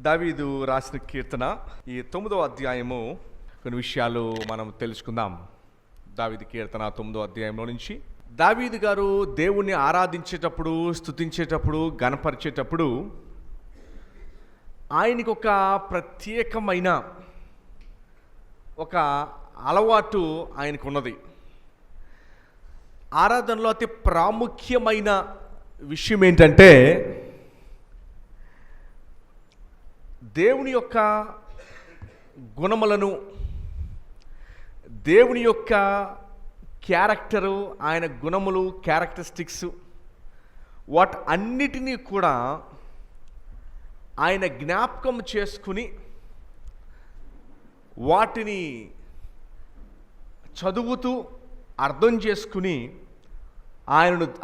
దావీదు రాసిన కీర్తన ఈ 9వ అధ్యాయము కొన్ని విషయాలు మనం తెలుసుకుందాం. దావీదు కీర్తన 9వ అధ్యాయంలో నుంచి దావీదు గారు దేవుణ్ణి ఆరాధించేటప్పుడు, స్తుతించేటప్పుడు, గణపరిచేటప్పుడు ఆయనకు ఒక ప్రత్యేకమైన ఒక అలవాటు ఆయనకున్నది. ఆరాధనలో అతి ప్రాముఖ్యమైన విషయం ఏంటంటే దేవుని యొక్క గుణములను, దేవుని యొక్క క్యారెక్టరు, ఆయన గుణములు, క్యారెక్టరిస్టిక్స్ వాటి అన్నిటినీ కూడా ఆయన జ్ఞాపకం చేసుకుని వాటిని చదువుతూ అర్థం చేసుకుని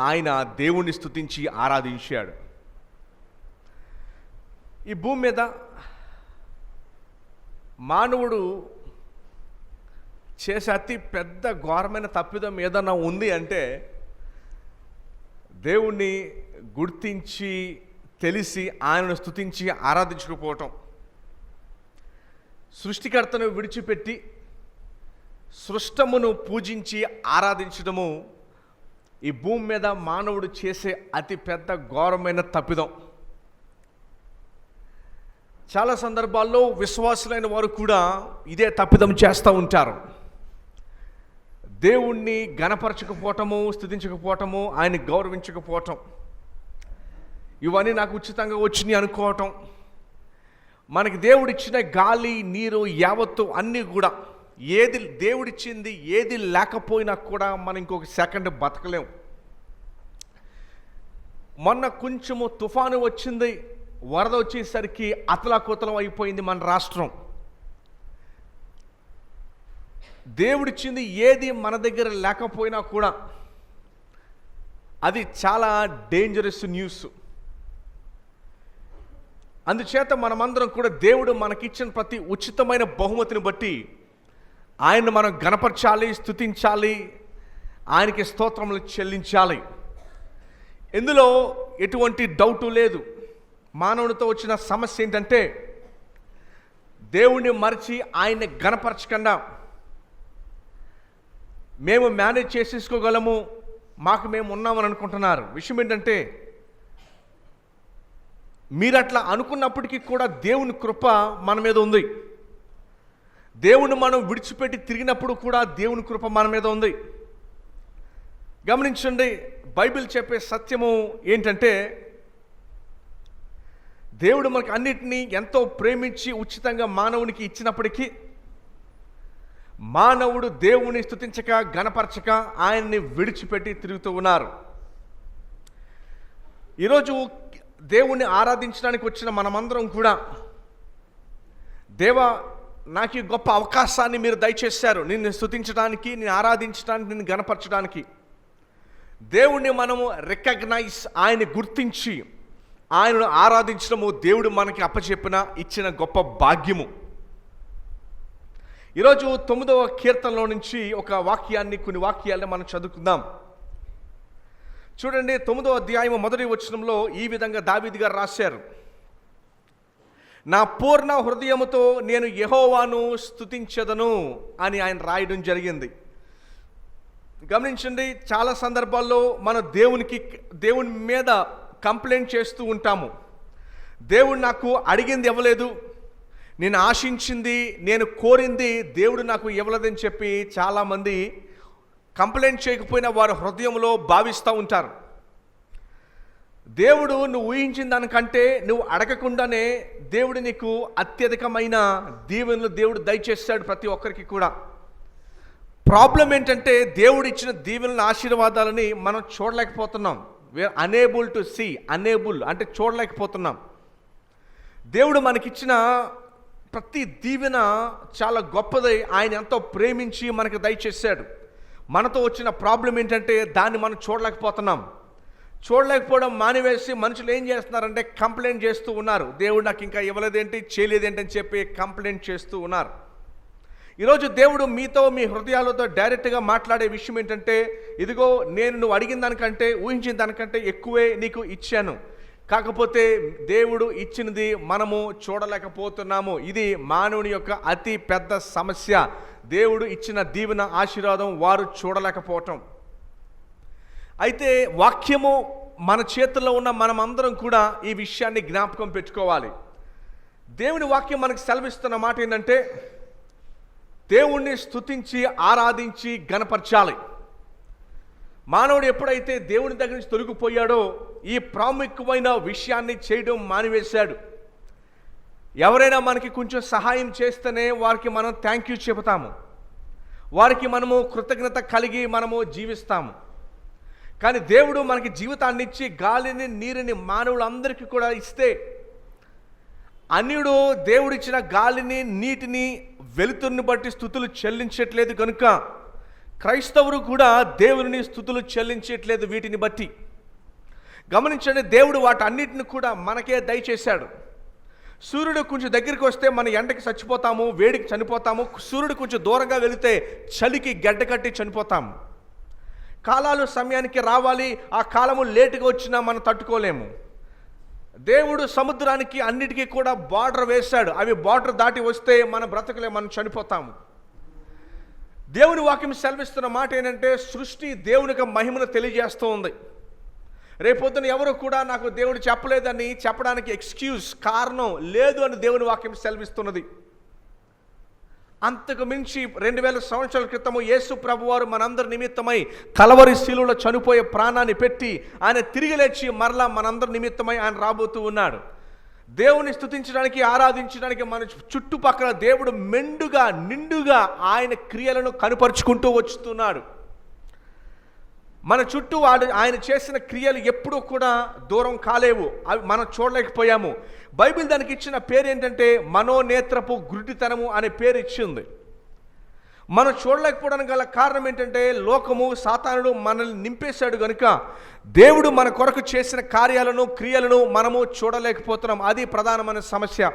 ఆయన దేవుణ్ణి స్తుతించి ఆరాధించాడు. ఈ భూమి మీద మానవుడు చేసే అతి పెద్ద ఘోరమైన తప్పిదం ఏదన్నా ఉంది అంటే దేవుణ్ణి గుర్తించి తెలిసి ఆయనను స్తుతించి ఆరాధించకపోవటం. సృష్టికర్తను విడిచిపెట్టి సృష్టమును పూజించి ఆరాధించడము ఈ భూమి మీద మానవుడు చేసే అతి పెద్ద ఘోరమైన తప్పిదం. చాలా సందర్భాల్లో విశ్వాసులైన వారు కూడా ఇదే తప్పిదం చేస్తూ ఉంటారు. దేవుణ్ణి గణపరచకపోవటము, స్తుతించకపోవటము, ఆయన్ని గౌరవించకపోవటం, ఇవన్నీ నాకు ఉచితంగా వచ్చినాయి అనుకోవటం, మనకి దేవుడిచ్చిన గాలి, నీరు యావత్తు అన్నీ కూడా ఏది దేవుడిచ్చింది ఏది లేకపోయినా కూడా మనం ఇంకొక సెకండ్ బతకలేం. మొన్న కొంచెము తుఫాను వచ్చింది, వరద వచ్చేసరికి అతలాకుతలం అయిపోయింది మన రాష్ట్రం. దేవుడిచ్చింది ఏది మన దగ్గర లేకపోయినా కూడా అది చాలా డేంజరస్ న్యూస్. అందుచేత మనమందరం కూడా దేవుడు మనకిచ్చిన ప్రతి ఉచితమైన బహుమతిని బట్టి ఆయన్ని మనం గణపరచాలి, స్తుతించాలి, ఆయనకి స్తోత్రములు చెల్లించాలి. ఇందులో ఎటువంటి డౌటు లేదు. మానవునితో వచ్చిన సమస్య ఏంటంటే దేవుణ్ణి మరిచి ఆయన్ని గణపరచకుండా మేము మేనేజ్ చేసేసుకోగలము, మాకు మేము ఉన్నామని అనుకుంటున్నారు. విషయం ఏంటంటే మీరు అట్లా అనుకున్నప్పటికీ కూడా దేవుని కృప మన మీద ఉంది. దేవుని మనం విడిచిపెట్టి తిరిగినప్పుడు కూడా దేవుని కృప మన మీద ఉంది. గమనించండి, బైబిల్ చెప్పే సత్యము ఏంటంటే దేవుడు మనకు అన్నిటినీ ఎంతో ప్రేమించి ఉచితంగా మానవునికి ఇచ్చినప్పటికీ మానవుడు దేవుని స్తుతించక, గణపరచక ఆయన్ని విడిచిపెట్టి తిరుగుతూ ఉన్నారు. ఈరోజు దేవుణ్ణి ఆరాధించడానికి వచ్చిన మనమందరం కూడా, దేవా నాకు ఈ గొప్ప అవకాశాన్ని మీరు దయచేశారు, నిన్ను స్తుతించడానికి, నేను ఆరాధించడానికి, నిన్ను గణపరచడానికి. దేవుణ్ణి మనము రికగ్నైజ్, ఆయన్ని గుర్తించి ఆయనను ఆరాధించడము దేవుడు మనకి అప్పచెప్పిన ఇచ్చిన గొప్ప భాగ్యము. ఈరోజు 9వ కీర్తనలో నుంచి కొన్ని వాక్యాలను మనం చదువుకుందాం. చూడండి, 9వ అధ్యాయం 1వ వచనంలో ఈ విధంగా దావీదు గారు రాశారు: నా పూర్ణ హృదయముతో నేను యెహోవాను స్తుతించెదను అని ఆయన రాయడం జరిగింది. గమనించండి, చాలా సందర్భాల్లో మనం దేవుని మీద కంప్లైంట్ చేస్తూ ఉంటాము. దేవుడు నాకు అడిగింది ఇవ్వలేదు, నేను ఆశించింది, నేను కోరింది దేవుడు నాకు ఇవ్వలేదని చెప్పి చాలామంది కంప్లైంట్ చేయకపోయినా వారి హృదయంలో భావిస్తూ ఉంటారు. దేవుడు నువ్వు ఊహించిన దానికంటే నువ్వు అడగకుండానే దేవుడు నీకు అత్యధికమైన దీవెనలు దేవుడు దయచేస్తాడు ప్రతి ఒక్కరికి కూడా. ప్రాబ్లం ఏంటంటే దేవుడు ఇచ్చిన దీవెనల ఆశీర్వాదాలని మనం చూడలేకపోతున్నాం. We are unable to see. Unable అంటే చూడలేకపోతున్నాం. దేవుడు మనకిచ్చిన ప్రతి దీవెన చాలా గొప్పది. ఆయన ఎంతో ప్రేమించి మనకు దయచేశాడు. మనతో వచ్చిన ప్రాబ్లం ఏంటంటే దాన్ని మనం చూడలేకపోవడం మానివేసి మనుషులు ఏం చేస్తున్నారంటే కంప్లైంట్ చేస్తూ ఉన్నారు. దేవుడు నాకు ఇంకా ఇవ్వలేదేంటి, చేయలేదేంటి అని చెప్పి కంప్లైంట్ చేస్తూ ఉన్నారు. ఈరోజు దేవుడు మీతో, మీ హృదయాలతో డైరెక్ట్గా మాట్లాడే విషయం ఏంటంటే, ఇదిగో నేను నువ్వు అడిగిన దానికంటే, ఊహించిన దానికంటే ఎక్కువే నీకు ఇచ్చాను. కాకపోతే దేవుడు ఇచ్చినది మనము చూడలేకపోతున్నాము. ఇది మానవుని యొక్క అతి పెద్ద సమస్య. దేవుడు ఇచ్చిన దీవెన ఆశీర్వాదం వారు చూడలేకపోవటం. అయితే వాక్యము మన చేతుల్లో ఉన్న మనమందరం కూడా ఈ విషయాన్ని జ్ఞాపకం పెట్టుకోవాలి. దేవుని వాక్యం మనకు సెలవిస్తున్న మాట ఏంటంటే, దేవుణ్ణి స్తుతించి ఆరాధించి గణపరచాలి. మానవుడు ఎప్పుడైతే దేవుని దగ్గర నుంచి తొలగిపోయాడో ఈ ప్రాముఖ్యమైన విషయాన్ని చేయడం మానివేశాడు. ఎవరైనా మనకి కొంచెం సహాయం చేస్తేనే వారికి మనం థ్యాంక్ యూ చెబుతాము, వారికి మనము కృతజ్ఞత కలిగి మనము జీవిస్తాము. కానీ దేవుడు మనకి జీవితాన్ని ఇచ్చి గాలిని నీరుని మానవులందరికీ కూడా ఇస్తే, అన్యుడు దేవుడిచ్చిన గాలిని నీటిని వెలుతురుని బట్టి స్తుతులు చెల్లించట్లేదు కనుక క్రైస్తవులు కూడా దేవుని స్తుతులు చెల్లించట్లేదు వీటిని బట్టి. గమనించండి, దేవుడు వాటన్నిటిని కూడా మనకే దయచేశాడు. సూర్యుడు కొంచెం దగ్గరికి వస్తే మన ఎండకి చచ్చిపోతాము, వేడికి చనిపోతాము. సూర్యుడు కొంచెం దూరంగా వెళితే చలికి గడ్డ కట్టి చనిపోతాము. కాలాలు సమయానికి రావాలి, ఆ కాలము లేటుగా వచ్చినా మనం తట్టుకోలేము. దేవుడు సముద్రానికి అన్నిటికీ కూడా బార్డర్ వేశాడు. అవి బార్డర్ దాటి వస్తే మన బ్రతకలే, మనం చనిపోతాము. దేవుని వాక్యం సెలవిస్తున్న మాట ఏంటంటే, సృష్టి దేవునికి మహిమను తెలియజేస్తూ ఉంది. రేపొద్దున ఎవరు కూడా నాకు దేవుడు చెప్పలేదని చెప్పడానికి ఎక్స్క్యూజ్, కారణం లేదు అని దేవుని వాక్యం సెలవిస్తున్నది. అంతకు మించి 2000 సంవత్సరాల క్రితము యేసు ప్రభువారు మనందరి నిమిత్తమై కలవరి శిలువలో చనిపోయే ప్రాణాన్ని పెట్టి ఆయన తిరిగి లేచి మరలా మనందరి నిమిత్తమై ఆయన రాబోతూ ఉన్నాడు. దేవుని స్తుతించడానికి ఆరాధించడానికి మన చుట్టుపక్కల దేవుడు మెండుగా నిండుగా ఆయన క్రియలను కనుపరుచుకుంటూ వస్తున్నాడు. మన చుట్టూ ఆయన చేసిన క్రియలు ఎప్పుడూ కూడా దూరం కాలేవు, అవి మనం చూడలేకపోయాము. బైబిల్ దానికి ఇచ్చిన పేరు ఏంటంటే మనోనేత్రపు గుడ్డితనము అనే పేరు ఇచ్చింది. మనం చూడలేకపోవడానికి గల కారణం ఏంటంటే, లోకము సాతానుడు మనల్ని నింపేశాడు కనుక దేవుడు మన కొరకు చేసిన కార్యాలను క్రియలను మనము చూడలేకపోతున్నాం. అది ప్రధానమైన సమస్య.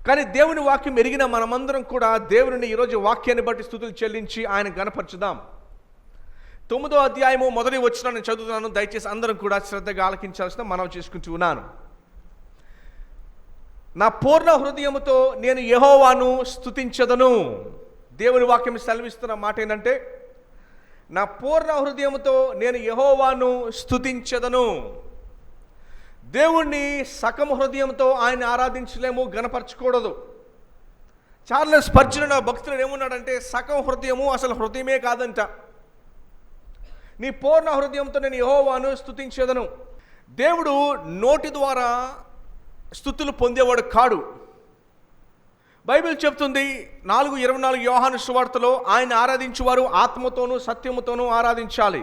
కానీ దేవుని వాక్యం ఎరిగిన మనమందరం కూడా దేవుని ఈరోజు వాక్యాన్ని బట్టి స్తుతులు చెల్లించి ఆయన గణపరచుదాం. 9వ అధ్యాయము 1వ వచనం నేను చదువుతున్నాను, దయచేసి అందరం కూడా శ్రద్ధగా ఆలకించాల్సిన మనవి చేసుకుంటూ ఉన్నాను. నా పూర్ణ హృదయముతో నేను యెహోవాను స్తుతించదను. దేవుని వాక్యం సెలవిస్తున్న మాట ఏంటంటే, నా పూర్ణ హృదయముతో నేను యెహోవాను స్తుతించదను. దేవుణ్ణి సకమ హృదయంతో ఆయన ఆరాధించలేము, గణపరచకూడదు. చార్లెస్ స్పర్జన్ భక్తుడు ఏమన్నాడంటే, సకం హృదయము అసలు హృదయమే కాదంట. నీ పూర్ణ హృదయంతో నేను యెహోవాను స్తుతించదను. దేవుడు నోటి ద్వారా స్తుతులు పొందేవాడు కాడు. బైబిల్ చెప్తుంది 4:24 యోహాను సువార్తలో, ఆయన ఆరాధించువారు ఆత్మతోనూ సత్యముతోనూ ఆరాధించాలి.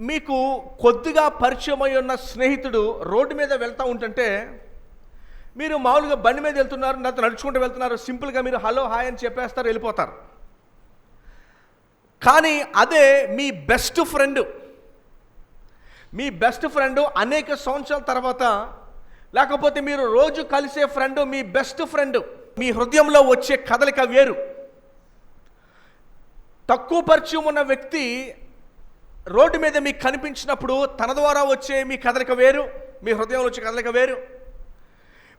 మీకు కొద్దిగా పరిచయమై ఉన్న స్నేహితుడు రోడ్డు మీద వెళ్తూ ఉంటుంటే, మీరు మామూలుగా బండి మీద వెళ్తున్నారు, నడుచుకుంటూ వెళ్తున్నారు, సింపుల్గా మీరు హలో హాయ్ అని చెప్పేస్తారు, వెళ్ళిపోతారు. కానీ అదే మీ బెస్ట్ ఫ్రెండ్ అనేక సంవత్సరాల తర్వాత, లేకపోతే మీరు రోజు కలిసే ఫ్రెండ్, మీ బెస్ట్ ఫ్రెండ్, మీ హృదయంలో వచ్చే కదలిక వేరు. తక్కువ పరిచయం ఉన్న వ్యక్తి రోడ్డు మీద మీకు కనిపించినప్పుడు తన ద్వారా వచ్చే మీ కదలిక వేరు, మీ హృదయంలో వచ్చే కదలిక వేరు.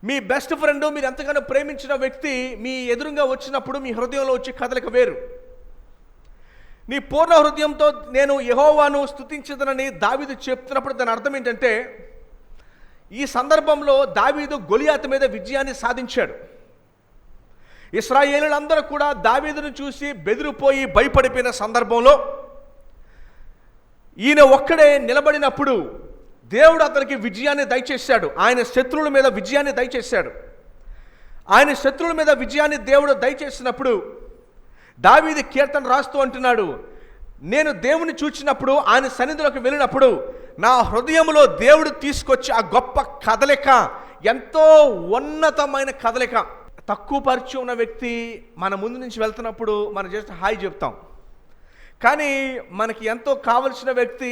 మీ బెస్ట్ ఫ్రెండ్, మీరు ఎంతగానో ప్రేమించిన వ్యక్తి మీ ఎదురుగా వచ్చినప్పుడు మీ హృదయంలో వచ్చే కదలిక వేరు. నీ పూర్ణ హృదయంతో నేను యెహోవాను స్తుతించదనని దావీదు చెప్తున్నప్పుడు దాని అర్థం ఏంటంటే, ఈ సందర్భంలో దావీదు గొలియాతు మీద విజయాన్ని సాధించాడు. ఇశ్రాయేలులందరూ కూడా దావీదును చూసి బెదిరిపోయి భయపడిపోయిన సందర్భంలో ఈయన ఒక్కడే నిలబడినప్పుడు దేవుడు అతనికి విజయాన్ని దయచేశాడు. ఆయన శత్రువుల మీద విజయాన్ని దయచేశాడు. ఆయన శత్రువుల మీద విజయాన్ని దేవుడు దయచేసినప్పుడు దావీదు కీర్తన రాస్తూ అంటున్నాడు, నేను దేవుని చూచినప్పుడు, ఆయన సన్నిధిలోకి వెళ్ళినప్పుడు నా హృదయంలో దేవుడు తీసుకొచ్చి ఆ గొప్ప కదలిక ఎంతో ఉన్నతమైన కదలిక. తక్కువ పరిచయం ఉన్న వ్యక్తి మన ముందు నుంచి వెళ్తున్నప్పుడు మనం జస్ట్ హాయ్ చెప్తాం. కానీ మనకి ఎంతో కావలసిన వ్యక్తి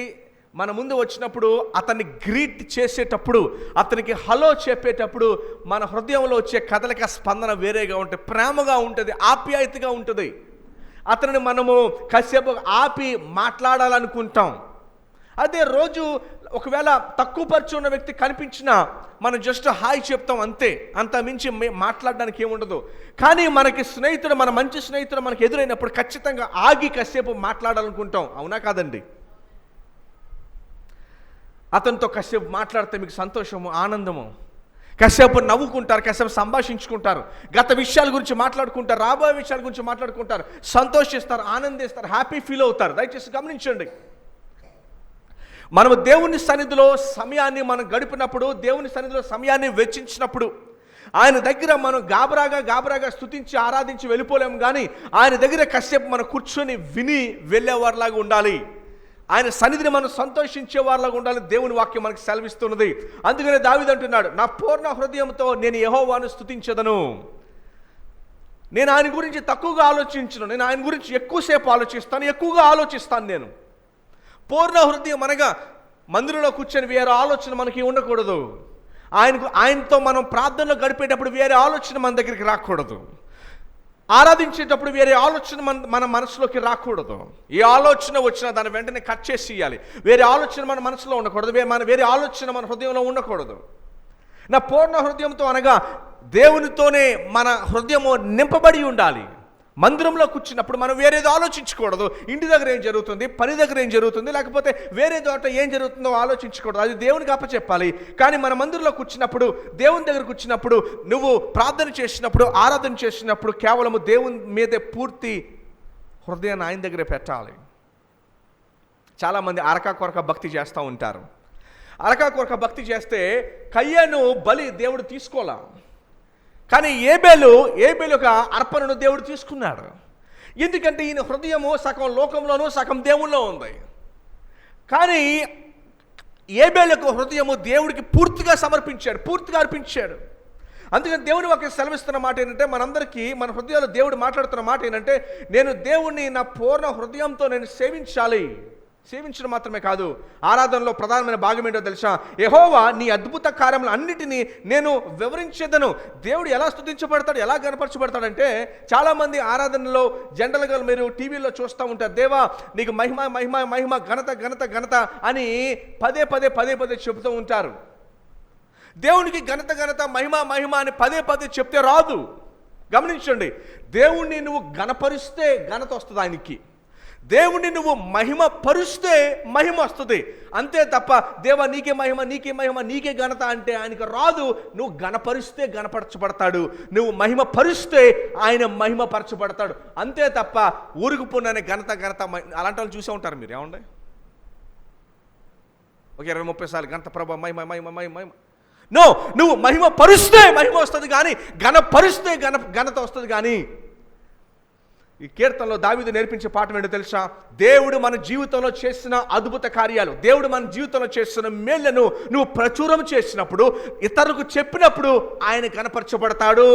మన ముందు వచ్చినప్పుడు అతన్ని గ్రీట్ చేసేటప్పుడు, అతనికి హలో చెప్పేటప్పుడు మన హృదయంలో వచ్చే కదలిక స్పందన వేరేగా ఉంటుంది, ప్రేమగా ఉంటుంది, ఆప్యాయతగా ఉంటుంది. అతనిని మనము కాసేపు ఆపి మాట్లాడాలనుకుంటాం. అదే రోజు ఒకవేళ తక్కువ పరిచయం ఉన్న వ్యక్తి కనిపించినా మనం జస్ట్ హాయ్ చెప్తాం అంతే, అంత మించి మాట్లాడడానికి ఏముండదు. కానీ మనకి స్నేహితుడు, మన మంచి స్నేహితుడు మనకి ఎదురైనప్పుడు ఖచ్చితంగా ఆగి కాసేపు మాట్లాడాలనుకుంటాం, అవునా కాదండి? అతనితో కాసేపు మాట్లాడితే మీకు సంతోషము, ఆనందము, కాసేపు నవ్వుకుంటారు, కాసేపు సంభాషించుకుంటారు, గత విషయాల గురించి మాట్లాడుకుంటారు, రాబోయే విషయాల గురించి మాట్లాడుకుంటారు, సంతోషిస్తారు, ఆనందిస్తారు, హ్యాపీ ఫీల్ అవుతారు. దయచేసి గమనించండి, మనము దేవుని సన్నిధిలో సమయాన్ని మనం గడిపినప్పుడు, దేవుని సన్నిధిలో సమయాన్ని వెచ్చించినప్పుడు, ఆయన దగ్గర మనం గాబరాగా స్తుతించి ఆరాధించి వెళ్ళిపోలేము. కానీ ఆయన దగ్గర కాసేపు మనం కూర్చొని విని వెళ్ళేవారిలాగా ఉండాలి. ఆయన సన్నిధిని మనం సంతోషించే వారిలాగా ఉండాలి. దేవుని వాక్యం మనకు సెలవిస్తున్నది. అందుకనే దావీదు అంటున్నాడు, నా పూర్ణ హృదయంతో నేను యెహోవాను స్తుతించెదను. నేను ఆయన గురించి తక్కువగా ఆలోచించను, నేను ఆయన గురించి ఎక్కువసేపు ఆలోచిస్తాను, ఎక్కువగా ఆలోచిస్తాను. నేను పూర్ణ హృదయం అనగా మందిరంలో కూర్చొని వేరే ఆలోచన మనకి ఉండకూడదు. ఆయనతో మనం ప్రార్థనలో గడిపేటప్పుడు వేరే ఆలోచన మన దగ్గరికి రాకూడదు. ఆరాధించేటప్పుడు వేరే ఆలోచన మన మనసులోకి రాకూడదు. ఏ ఆలోచన వచ్చినా దాన్ని వెంటనే కట్ చేసి ఇవ్వాలి. వేరే ఆలోచన మన మనసులో ఉండకూడదు, వేరే ఆలోచన మన హృదయంలో ఉండకూడదు. నా పూర్ణ హృదయంతో అనగా దేవునితోనే మన హృదయము నింపబడి ఉండాలి. మందిరంలో కూర్చున్నప్పుడు మనం వేరేదో ఆలోచించకూడదు. ఇంటి దగ్గర ఏం జరుగుతుంది, పని దగ్గర ఏం జరుగుతుంది, లేకపోతే వేరే చోట ఏం జరుగుతుందో ఆలోచించకూడదు. అది దేవునికి అప్పచెప్పాలి. కానీ మన మందిరంలో కూర్చున్నప్పుడు, దేవుని దగ్గర కూర్చున్నప్పుడు, నువ్వు ప్రార్థన చేసినప్పుడు, ఆరాధన చేసినప్పుడు కేవలము దేవుని మీదే పూర్తి హృదయాన్ని ఆయన దగ్గరే పెట్టాలి. చాలామంది అరకా కొరక భక్తి చేస్తూ ఉంటారు. అరకా కొరక భక్తి చేస్తే కయ్యను బలి దేవుడు తీసుకోలే, కానీ ఏబేలు యొక్క అర్పణను దేవుడు తీసుకున్నాడు. ఎందుకంటే ఈయన హృదయము సగం లోకంలోనూ సగం దేవుల్లో ఉంది. కానీ ఏబేలు యొక్క హృదయము దేవుడికి పూర్తిగా సమర్పించాడు, పూర్తిగా అర్పించాడు. అందుకని దేవుని వాక్యం సెలవిస్తున్న మాట ఏంటంటే, మనందరికీ మన హృదయాల్లో దేవుడు మాట్లాడుతున్న మాట ఏంటంటే, నేను దేవుణ్ణి నా పూర్ణ హృదయంతో నేను సేవించాలి. సేవించడం మాత్రమే కాదు, ఆరాధనలో ప్రధానమైన భాగం ఏంటో తెలుసా? యెహోవా నీ అద్భుత కార్యములు అన్నిటినీ నేను వివరించేదను. దేవుడు ఎలా స్తుతించబడతాడు, ఎలా గణపరచబడతాడంటే, చాలామంది ఆరాధనలో జనరల్గా మీరు టీవీలో చూస్తూ ఉంటారు, దేవా నీకు మహిమ మహిమ మహిమ, ఘనత ఘనత ఘనత అని పదే పదే చెబుతూ ఉంటారు. దేవునికి ఘనత ఘనత మహిమ మహిమ అని పదే చెప్తే రాదు. గమనించండి, దేవుణ్ణి నువ్వు గణపరిస్తే ఘనత వస్తుంది ఆయనకి. దేవుణ్ణి నువ్వు మహిమ పరుస్తే మహిమ వస్తుంది. అంతే తప్ప దేవా నీకే మహిమ నీకే మహిమ నీకే ఘనత అంటే ఆయనకు రాదు. నువ్వు గణపరిస్తే గణపరచబడతాడు, నువ్వు మహిమ పరుస్తే ఆయన మహిమ పరచబడతాడు. అంతే తప్ప ఊరుకు పోయిన ఘనత అలాంటి వాళ్ళు చూసే ఉంటారు మీరు, ఏమండి? ఒక 20-30 సార్లు ఘనత ప్రభా మహిమ మహిమ మహిమ మహిమ. నో, నువ్వు మహిమ పరుస్తే మహిమ వస్తుంది, కానీ ఘనపరుస్తే ఘనత వస్తుంది. కానీ ఈ కీర్తనలో దావీదు నేర్పించే పాఠం ఏంటో తెలుసా? దేవుడు మన జీవితంలో చేసిన అద్భుత కార్యాలు, దేవుడు మన జీవితంలో చేసిన మేళ్లను నువ్వు ప్రచురం చేసినప్పుడు, ఇతరులకు చెప్పినప్పుడు ఆయన కనపరచబడతాడు.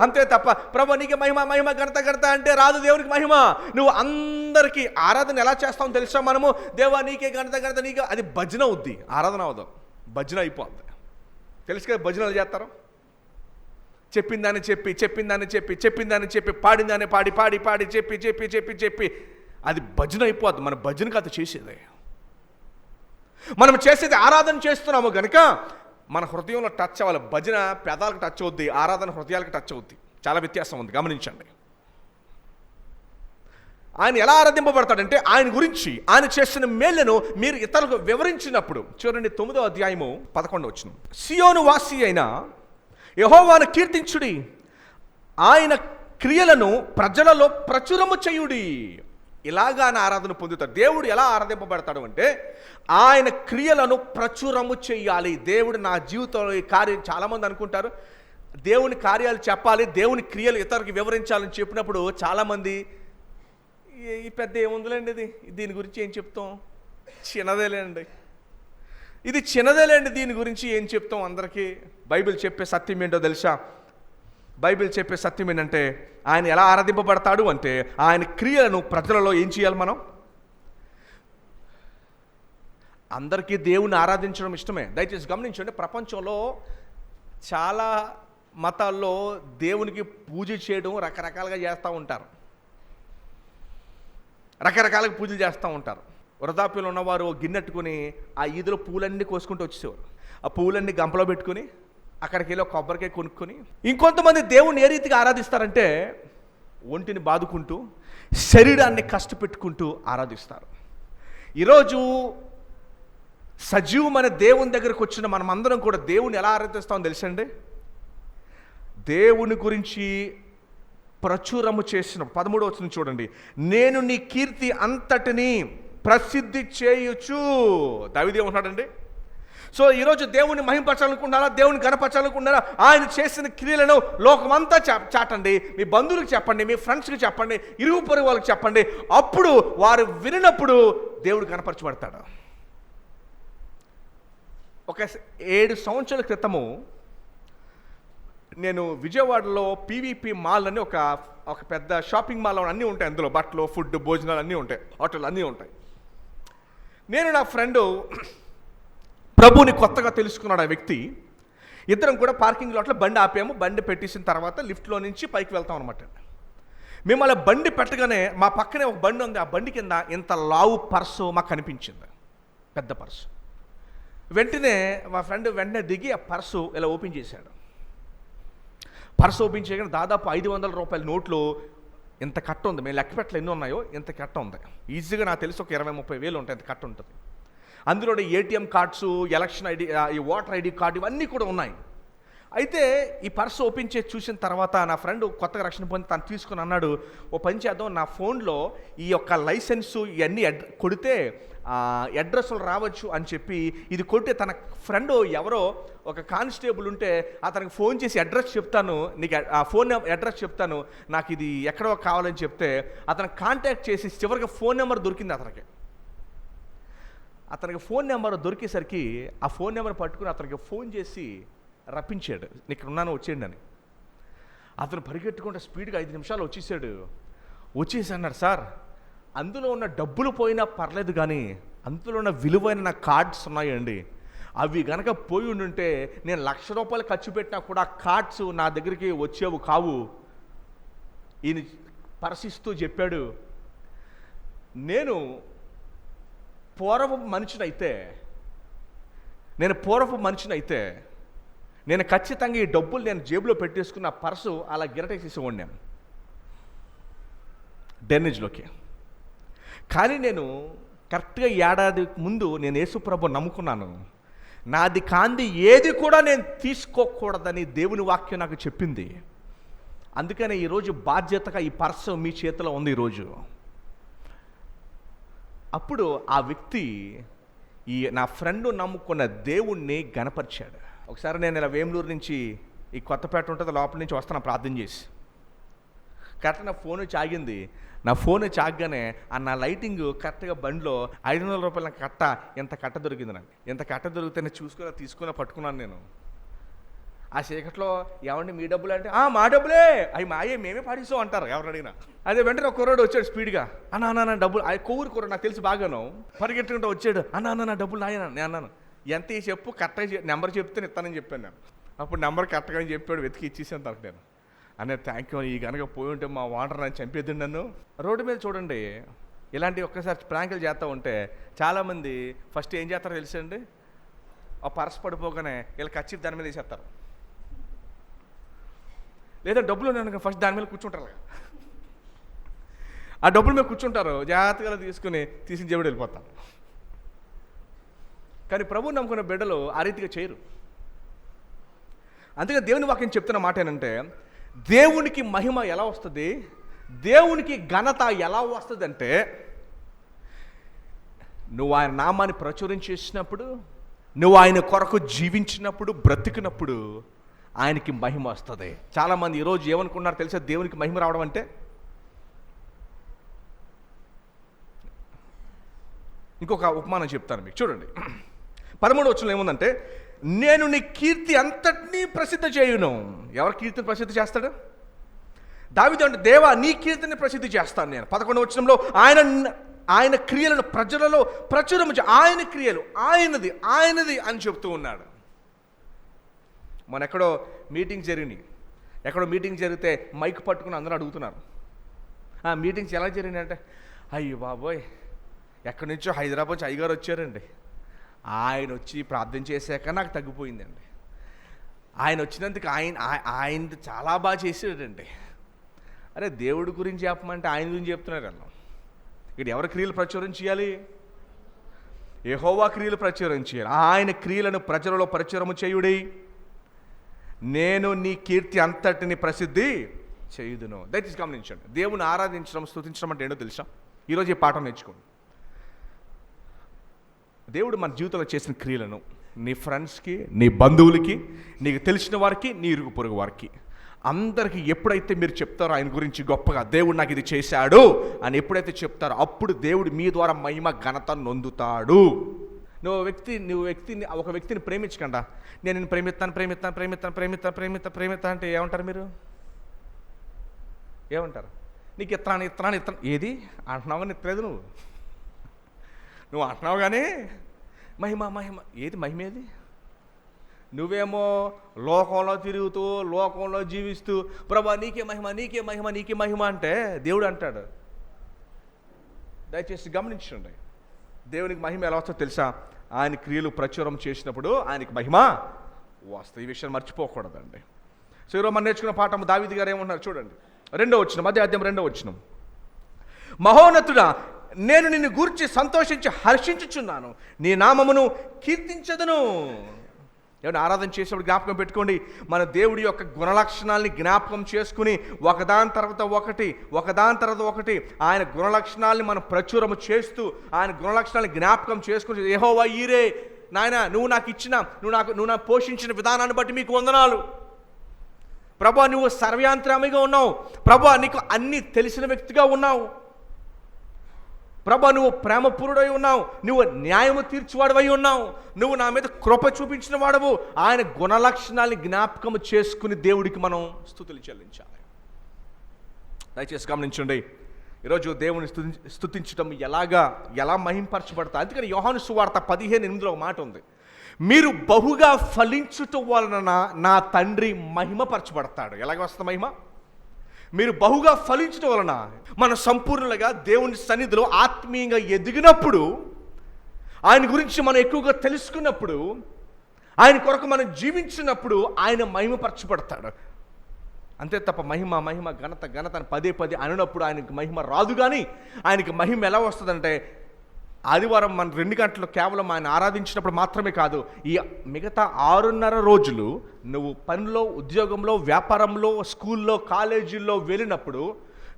అంతే తప్ప ప్రభు నీకే మహిమ మహిమ ఘనత అంటే రాదు దేవునికి మహిమ. నువ్వు అందరికీ ఆరాధన ఎలా చేస్తావు తెలుసా? మనము దేవా నీకే ఘనత నీకే, అది భజన అవుద్ది, ఆరాధన అవదు, భజన అయిపోద్ది. తెలుసు కదా భజనలు చేస్తారు, చెప్పిందని చెప్పి పాడిందని పాడి చెప్పి అది భజన అయిపోద్ది. మన భజనకు అది చేసేది, మనం చేసేది ఆరాధన చేస్తున్నాము కనుక మన హృదయంలో టచ్ అవ్వాలి. భజన పెదాలకు టచ్ అవుద్ది, ఆరాధన హృదయాలకు టచ్ అవుద్ది. చాలా వ్యత్యాసం ఉంది, గమనించండి. ఆయన ఎలా ఆరాధింపబడతాడంటే, ఆయన గురించి ఆయన చేసిన మేళ్లను మీరు ఇతరులకు వివరించినప్పుడు. చూడండి 9వ అధ్యాయము 11వ వచనం. సియోను వాసి అయిన యెహోవాను కీర్తించుడి, ఆయన క్రియలను ప్రజలలో ప్రచురము చేయుడి. ఇలాగా ఆయన ఆరాధన పొందుతాడు. దేవుడు ఎలా ఆరాధింపబడతాడు అంటే, ఆయన క్రియలను ప్రచురము చేయాలి. దేవుడు నా జీవితంలో ఈ కార్యం, చాలామంది అనుకుంటారు దేవుని కార్యాలు చెప్పాలి, దేవుని క్రియలు ఇతరులకు వివరించాలని చెప్పినప్పుడు చాలామంది ఈ పెద్ద ఏముందిలేండి, దీని గురించి ఏం చెప్తాం, చిన్నదేలేండి, ఇది చిన్నదేలేండి, దీని గురించి ఏం చెప్తాం అందరికీ. బైబిల్ చెప్పే సత్యం ఏంటో తెలుసా? బైబిల్ చెప్పే సత్యం ఏంటంటే, ఆయన ఎలా ఆరాధింపబడతాడు అంటే, ఆయన క్రియలను ప్రజలలో ఏం చేయాలి? మనం అందరికీ దేవుని ఆరాధించడం ఇష్టమే. దయచేసి గమనించండి, ప్రపంచంలో చాలా మతాల్లో దేవునికి పూజ చేయడం రకరకాలుగా చేస్తూ ఉంటారు, రకరకాలుగా పూజలు చేస్తూ ఉంటారు. వృద్ధాప్యంలో ఉన్నవారు గిన్నెట్టుకుని ఆ ఈదులో పూలన్నీ కోసుకుంటూ వచ్చేసేవారు. ఆ పూలన్నీ గంపలో పెట్టుకుని అక్కడికి వెళ్ళి ఒక కొబ్బరికాయ కొనుక్కొని, ఇంకొంతమంది దేవుణ్ణి ఏ రీతిగా ఆరాధిస్తారంటే ఒంటిని బాదుకుంటూ శరీరాన్ని కష్టపెట్టుకుంటూ ఆరాధిస్తారు. ఈరోజు సజీవమైన దేవుని దగ్గరకు వచ్చిన మనమందరం కూడా దేవుని ఎలా ఆరాధిస్తామో తెలుసండి. దేవుని గురించి ప్రచురము చేసిన 13వ వచనం చూడండి. నేను నీ కీర్తి అంతటిని ప్రసిద్ధి చేయొచ్చు. దావీదు ఏమంటున్నాడండి? సో ఈరోజు దేవుని మహింపరచాలనుకుంటున్నారా, దేవుని గణపరచాలనుకుంటున్నారా, ఆయన చేసిన క్రియలను లోకమంతా చాటండి. మీ బంధువులకు చెప్పండి, మీ ఫ్రెండ్స్కి చెప్పండి, ఇరుగు పొరుగు వాళ్ళకి చెప్పండి. అప్పుడు వారు వినినప్పుడు దేవుడు గణపరచబడతాడు. ఒక 7 సంవత్సరాల క్రితము నేను విజయవాడలో పీవీపీ మాల్ అని ఒక పెద్ద షాపింగ్ మాల్ అన్నీ ఉంటాయి. అందులో బట్టలు, ఫుడ్, భోజనాలు అన్నీ ఉంటాయి, హోటల్ అన్నీ ఉంటాయి. నేను నా ఫ్రెండు ప్రభుని కొత్తగా తెలుసుకున్నాడు ఆ వ్యక్తి. ఇద్దరం కూడా పార్కింగ్ లాట్లో బండి ఆపాము. బండి పెట్టేసిన తర్వాత లిఫ్ట్లో నుంచి పైకి వెళ్తాం అనమాట. మేము అలా బండి పెట్టగానే మా పక్కనే ఒక బండి ఉంది. ఆ బండి కింద ఇంత లావు పర్సు మాకు కనిపించింది, పెద్ద పర్సు. వెంటనే మా ఫ్రెండ్ వెంటనే దిగి ఆ పర్సు ఇలా ఓపెన్ చేశాడు. పర్సు ఓపెన్ చేయగానే దాదాపు 500 రూపాయల నోట్లు ఇంత కట్ట ఉంది. మేము లెక్క పెట్టలు ఎన్ని ఉన్నాయో ఇంత కట్ట ఉంది. ఈజీగా నాకు తెలిసి ఒక 20-30 వేలు ఉంటాయి, ఇంత కట్ట ఉంటుంది. అందులో ఏటీఎం కార్డ్స్, ఎలక్షన్ ఐడి, ఈ ఓటర్ ఐడి కార్డు ఇవన్నీ కూడా ఉన్నాయి. అయితే ఈ పర్సు ఓపెన్ చేసి చూసిన తర్వాత నా ఫ్రెండ్ కొత్తగా రక్షణ పొంది తను తీసుకుని అన్నాడు, ఓ పని చేద్దాం, నా ఫోన్లో ఈ యొక్క లైసెన్సు ఇవన్నీ కొడితే అడ్రస్లు రావచ్చు అని చెప్పి ఇది కొడితే తన ఫ్రెండ్ ఎవరో ఒక కానిస్టేబుల్ ఉంటే అతనికి ఫోన్ చేసి అడ్రస్ చెప్తాను, నీకు ఆ ఫోన్ అడ్రస్ చెప్తాను, నాకు ఇది ఎక్కడో కావాలని చెప్తే అతను కాంటాక్ట్ చేసి చివరికి ఫోన్ నెంబర్ దొరికింది అతనికి ఫోన్ నెంబర్ దొరికేసరికి ఆ ఫోన్ నెంబర్ పట్టుకుని అతనికి ఫోన్ చేసి రప్పించాడు, నేను ఇక్కడ ఉన్నాను వచ్చేయండి అని. అతను పరిగెట్టుకుంటే స్పీడ్గా 5 నిమిషాలు వచ్చేసి అన్నాడు, సార్ అందులో ఉన్న డబ్బులు పోయినా పర్లేదు కానీ అందులో ఉన్న విలువైన నా కార్డ్స్ ఉన్నాయండి, అవి గనక పోయి ఉండుంటే నేను ₹1,00,000 ఖర్చు పెట్టినా కూడా కార్డ్స్ నా దగ్గరికి వచ్చేవి కావు. ఈయన పరిశీలిస్తూ చెప్పాడు, నేను పూర్వపు మనిషినైతే నేను ఖచ్చితంగా ఈ డబ్బులు నేను జేబులో పెట్టేసుకున్న పర్సు అలా గిరటేసేసి వండాను డ్రైనేజ్లోకి. కానీ నేను కరెక్ట్గా 1 ఏడాది ముందు నేను యేసుప్రభు నమ్ముకున్నాను. నాది కాంది ఏది కూడా నేను తీసుకోకూడదని దేవుని వాక్యం నాకు చెప్పింది. అందుకనే ఈరోజు బాధ్యతగా ఈ పర్సు మీ చేతిలో ఉంది ఈరోజు. అప్పుడు ఆ వ్యక్తి నా ఫ్రెండ్ నమ్ముకున్న దేవుణ్ణి గణపరిచాడు. ఒకసారి నేను ఇలా వేములూరు నుంచి ఈ కొత్తపేట ఉంటుంది లోపల నుంచి వస్తాను ప్రార్థన చేసి, కరెక్ట్ నా ఫోన్ వచ్చి ఆగింది. నా ఫోన్ వచ్చి ఆగగానే నా లైటింగ్ కరెక్ట్గా బండిలో ₹500 కట్ట ఇంత కట్ట దొరికింది. నాకు ఇంత కట్ట దొరికితే నేను తీసుకుని పట్టుకున్నాను. నేను ఆ చీకట్లో ఏమండి మీ డబ్బులు అంటే మా డబ్బులే, అవి మాయే మేమే పాటిస్తాం అంటారు ఎవరు అడిగినా. అదే వెంటనే ఒక కుర్రాడు వచ్చాడు స్పీడ్గా, అన్న డబ్బులు, అది కొవ్వూరు కుర్రాడు నాకు తెలిసి బాగాను, పరిగెట్టుకుంటూ వచ్చాడు, అన్న నా డబ్బులు నాయన. నేను అన్నాను ఎంత చెప్పు, కరెక్ట్గా నెంబర్ చెప్తే ఇస్తానని చెప్పాను నేను. అప్పుడు నెంబర్ కరెక్ట్గా చెప్పాడు, వెతికి ఇచ్చేసాను తనకు. నేను అనే థ్యాంక్ యూ, ఈ కనుక పోయి ఉంటే మా వాటర్ నన్ను చంపేద్ది నన్ను. రోడ్డు మీద చూడండి ఇలాంటి ఒక్కసారి ప్రాంకులు చేస్తూ ఉంటే చాలామంది ఫస్ట్ ఏం చేస్తారో తెలుసండి, ఆ పర్స్ పడిపోగానే వీళ్ళు ఖర్చు దాని మీద వేసేస్తారు, లేదా డబ్బులు ఉన్నాను ఫస్ట్ దాని మీద కూర్చుంటారు. ఆ డబ్బుల మీద కూర్చుంటారు, జాగ్రత్తగా తీసి జేబుడు వెళ్ళిపోతారు. కానీ ప్రభువు నమ్ముకున్న బిడ్డలు ఆ రీతిగా చేయరు. అందుకే దేవుని వాక్యం చెప్తున్న మాట ఏంటంటే, దేవునికి మహిమ ఎలా వస్తుంది, దేవునికి ఘనత ఎలా వస్తుంది అంటే, నువ్వు ఆయన నామాన్ని ప్రచురించేసినప్పుడు, నువ్వు ఆయన కొరకు జీవించినప్పుడు, బ్రతికినప్పుడు ఆయనకి మహిమ వస్తుంది. చాలామంది ఈరోజు ఏమనుకున్నారు తెలుసా దేవునికి మహిమ రావడం అంటే? ఇంకొక ఉపమానం చెప్తాను మీకు, చూడండి. 13వ వచనంలో ఏముందంటే, నేను నీ కీర్తి అంతటినీ ప్రసిద్ధి చేయును. ఎవరి కీర్తిని ప్రసిద్ధి చేస్తాడు? దావీదు అంటే, దేవా నీ కీర్తిని ప్రసిద్ధి చేస్తాను నేను. 11వ వచనంలో ఆయన క్రియలను ప్రజలలో ప్రచురము, ఆయన క్రియలు ఆయనది అని చెప్తూ ఉన్నాడు. మన ఎక్కడో మీటింగ్స్ జరిగితే మైక్ పట్టుకుని అందరూ అడుగుతున్నారు, మీటింగ్స్ ఎలా జరిగినాయి అంటే, అయ్యో బాబోయ్ ఎక్కడి నుంచో హైదరాబాద్ నుంచి అయ్యగారు వచ్చారండి. ఆయన వచ్చి ప్రార్థన చేశాక నాకు తగ్గిపోయిందండి. ఆయన వచ్చినందుకు ఆయన చాలా బాగా చేసాడండి. అరే దేవుడి గురించి చెప్పమంటే ఆయన గురించి చెప్తున్నారు అన్న. ఇక్కడ ఎవరి క్రియలు ప్రచురం చేయాలి? యెహోవా క్రియలు ప్రచురం చేయాలి. ఆయన క్రియలను ప్రజలలో ప్రచురము చేయుడి. నేను నీ కీర్తి అంతటిని ప్రసిద్ధి చేయుదును. దయచేసి గమనించండి, దేవుని ఆరాధించడం స్తుతించడం అంటే ఏంటో తెలుసా? ఈరోజు ఈ పాఠం నేర్చుకోండి. దేవుడు మన జీవితంలో చేసిన క్రియలను నీ ఫ్రెండ్స్కి, నీ బంధువులకి, నీకు తెలిసిన వారికి, నీ ఇరుగు పొరుగు వారికి, అందరికీ ఎప్పుడైతే మీరు చెప్తారో ఆయన గురించి గొప్పగా, దేవుడు నాకు ఇది చేశాడు అని ఎప్పుడైతే చెప్తారో అప్పుడు దేవుడు మీ ద్వారా మహిమ ఘనత నొందుతాడు. ఒక వ్యక్తిని ప్రేమించకుండా నేను ప్రేమిత్తాను అంటే ఏమంటారు మీరు? ఏమంటారు? నీకు ఇత్తనాను ఏది అంటున్నావు కానీ ఇత్తలేదు నువ్వు అంటున్నావు కానీ మహిమ ఏది మహిమ? ఏది? నువ్వేమో లోకంలో తిరుగుతూ లోకంలో జీవిస్తూ ప్రభా నీకే మహిమ అంటే దేవుడు అంటాడు. దయచేసి గమనించండి, దేవునికి మహిమ ఎలా వస్తుందో తెలుసా? ఆయన క్రియలు ప్రచురం చేసినప్పుడు ఆయనకి మహిమ వస్తుంది. ఈ విషయాన్ని మర్చిపోకూడదండి. సో ఈరోజు మనం నేర్చుకున్న పాఠం దావీదు గారు ఏమంటున్నారు చూడండి. 2వ వచనం, అధ్యాయం 2వ వచనం. మహోన్నతుడా, నేను నిన్ను గూర్చి సంతోషించి హర్షించుచున్నాను, నీ నామమును కీర్తించదును. ఏమన్నా ఆరాధన చేసేప్పుడు జ్ఞాపకం పెట్టుకోండి, మన దేవుడి యొక్క గుణలక్షణాలని జ్ఞాపకం చేసుకుని ఒకదాని తర్వాత ఒకటి ఆయన గుణలక్షణాలని మనం ప్రచురము చేస్తూ ఆయన గుణలక్షణాలని జ్ఞాపకం చేసుకుని, యెహోవా ఈరే నాయన, నువ్వు నాకు ఇచ్చిన, నువ్వు నాకు పోషించిన విధానాన్ని బట్టి మీకు వందనాలు ప్రభా. నువ్వు సర్వయాంత్రామిగా ఉన్నావు ప్రభా, నీకు అన్నీ తెలిసిన వ్యక్తిగా ఉన్నావు ప్రభా. నువ్వు ప్రేమపూరుడై ఉన్నావు, నువ్వు న్యాయము తీర్చువాడవై ఉన్నావు, నువ్వు నా మీద కృప చూపించిన వాడవు. ఆయన గుణలక్షణాన్ని జ్ఞాపకం చేసుకుని దేవుడికి మనం స్తుతులు చెల్లించాలి. దయచేసి గమనించండి, ఈరోజు దేవుని స్తుతించడం ఎలా మహింపరచబడతాయి. అందుకని యోహాను సువార్త 15:8 మాట ఉంది, మీరు బహుగా ఫలించుట వలన నా తండ్రి మహిమపరచబడతాడు. ఎలాగ వస్తుంది మహిమ? మీరు బహుగా ఫలించడం వలన. మనం సంపూర్ణంగా దేవుని సన్నిధిలో ఆత్మీయంగా ఎదిగినప్పుడు, ఆయన గురించి మనం ఎక్కువగా తెలుసుకున్నప్పుడు, ఆయన కొరకు మనం జీవించినప్పుడు ఆయన మహిమపరచబడతాడు. అంతే తప్ప మహిమ ఘనత అని పదే అన్నప్పుడు ఆయనకి మహిమ రాదు. కానీ ఆయనకి మహిమ ఎలా వస్తుందంటే, ఆదివారం మన 2 గంటలు కేవలం ఆయన ఆరాధించినప్పుడు మాత్రమే కాదు, ఈ మిగతా 6.5 రోజులు నువ్వు పనిలో, ఉద్యోగంలో, వ్యాపారంలో, స్కూల్లో, కాలేజీల్లో వెళ్ళినప్పుడు,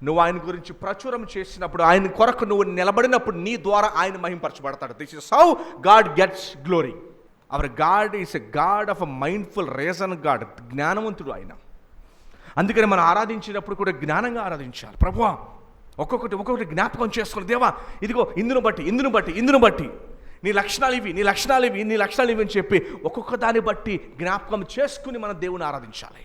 నువ్వు ఆయన గురించి ప్రచురం చేసినప్పుడు, ఆయన కొరకు నువ్వు నిలబడినప్పుడు నీ ద్వారా ఆయన మహింపరచబడతాడు. This is how God gets glory. Our God is a God of a mindful reason God. జ్ఞానవంతుడు ఆయన. అందుకని మనం ఆరాధించినప్పుడు కూడా జ్ఞానంగా ఆరాధించాలి. ప్రభువా ఒక్కొక్కటి జ్ఞాపకం చేసుకుని, దేవా ఇదిగో ఇందును బట్టి నీ లక్షణాలు ఇవి అని చెప్పి ఒక్కొక్క దాన్ని బట్టి జ్ఞాపకం చేసుకుని మనం దేవుని ఆరాధించాలి.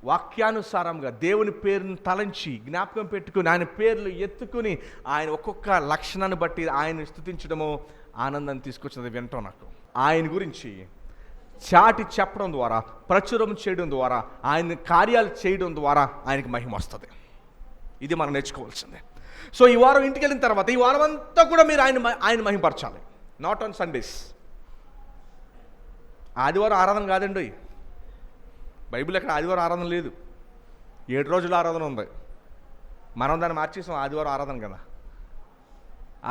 వాక్యానుసారంగా దేవుని పేరును తలంచి జ్ఞాపకం పెట్టుకుని ఆయన పేర్లు ఎత్తుకుని ఆయన ఒక్కొక్క లక్షణాన్ని బట్టి ఆయన స్తుతించడము ఆనందాన్ని తీసుకొచ్చినది వింటాం. నాకు ఆయన గురించి చాటి చెప్పడం ద్వారా, ప్రచురం చేయడం ద్వారా, ఆయన కార్యాలు చేయడం ద్వారా ఆయనకి మహిమ వస్తుంది. ఇది మనం నేర్చుకోవాల్సిందే. సో ఈ వారం ఇంటికి వెళ్ళిన తర్వాత ఈ వారం అంతా కూడా మీరు ఆయన మహిమపరచాలి. Not on Sundays. ఆదివారం ఆరాధన కాదండి. బైబిల్ ఎక్కడ ఆదివారం ఆరాధన లేదు. 7 రోజుల ఆరాధన ఉంది. మనం దాన్ని మార్చేసాం ఆదివారం ఆరాధన కదా.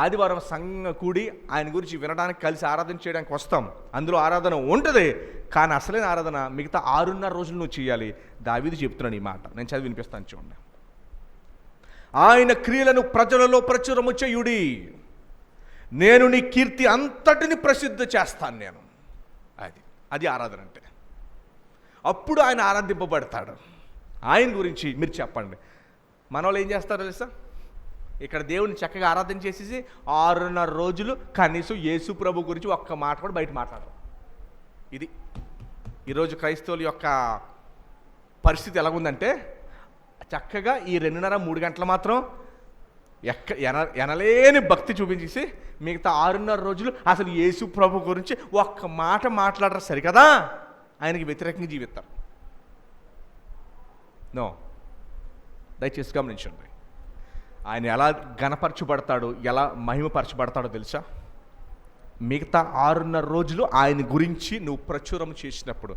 ఆదివారం సంఘంగా కూడి ఆయన గురించి వినడానికి, కలిసి ఆరాధన చేయడానికి వస్తాం. అందులో ఆరాధన ఉంటుంది. కానీ అసలైన ఆరాధన మిగతా 6.5 రోజులు నువ్వు చేయాలి. దావీదు చెప్తున్నాను ఈ మాట, నేను చదివి వినిపిస్తాను చూడండి. ఆయన క్రియలను ప్రజలలో ప్రచురము చేయుడి, నేను నీ కీర్తి అంతటిని ప్రసిద్ధి చేస్తాను నేను. అది ఆరాధన అంటే. అప్పుడు ఆయన ఆరాధింపబడతాడు. ఆయన గురించి మీరు చెప్పండి. మన వాళ్ళు ఏం చేస్తారో తెలుసా? ఇక్కడ దేవుని చక్కగా ఆరాధన చేసేసి 6.5 రోజులు కనీసం యేసు ప్రభు గురించి ఒక్క మాట కూడా బయట మాట్లాడరు. ఇది ఈరోజు క్రైస్తవుల యొక్క పరిస్థితి ఎలాగుందంటే, చక్కగా ఈ 2.5-3 గంటలు మాత్రం ఎనలేని భక్తి చూపించేసి మిగతా 6.5 రోజులు అసలు యేసు ప్రభు గురించి ఒక్క మాట మాట్లాడరు. సరికదా? ఆయనకి వ్యతిరేకంగా జీవిస్తారు. నో, దయచేసి గమనించండి. ఆయన ఎలా ఘనపరచబడతాడు, ఎలా మహిమపరచబడతాడో తెలుసా? మిగతా 6.5 రోజులు ఆయన గురించి నువ్వు ప్రచురం చేసినప్పుడు.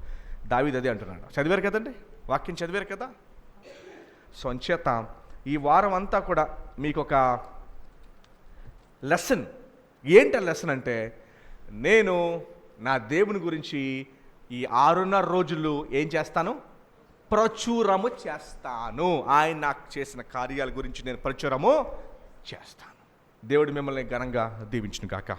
దావీదు అదే అంటున్నాడు. చదివారు కదండి, వాక్యం చదివారు కదా. సో అంచేత ఈ వారం అంతా కూడా మీకు ఒక లెసన్. ఏంటి లెసన్ అంటే, నేను నా దేవుని గురించి ఈ 6.5 రోజులు ఏం చేస్తాను? ప్రచురము చేస్తాను. ఆయన నాకు చేసిన కార్యాల గురించి నేను ప్రచురము చేస్తాను. దేవుడు మిమ్మల్ని ఘనంగా దీవించును గాక.